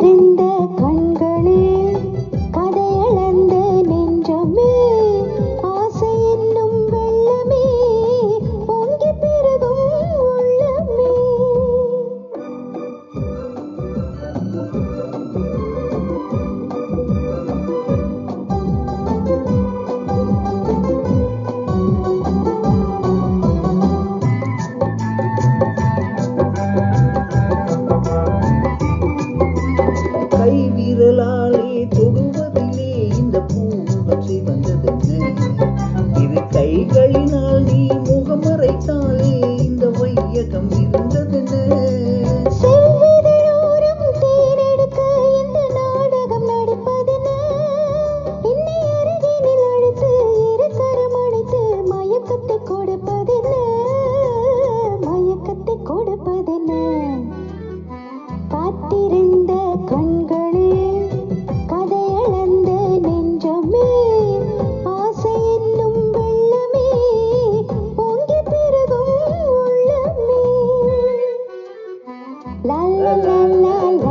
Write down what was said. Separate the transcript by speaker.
Speaker 1: காத்திருந்த கண்களே கதையளந்த நெஞ்சமே ஆசை என்னும் வெள்ளமே பொங்கி பெருகும் உள்ளமே
Speaker 2: கை விரலாலே தொடுவதிலே இந்த பூங்கொச்சை வந்ததென்ன இரு கைகளினால் நீ முகமறைத்தாலே இந்த வையகம் இருந்ததென்ன
Speaker 1: செவ்விதழோரம் தேனெடுக்க இந்த நாடகம் நடிப்பதென்ன என்னை அருகினில் அழைத்து இரு கரம் அணைத்து மயக்கத்தை கொடுப்பதென்ன மயக்கத்தை கொடுப்பதென்ன காத்திருந்த கண்களே கதையளந்த நெஞ்சமே ஆசை என்னும் வெள்ளமே பொங்கி பெருகும் உள்ளமே லா லா லா லா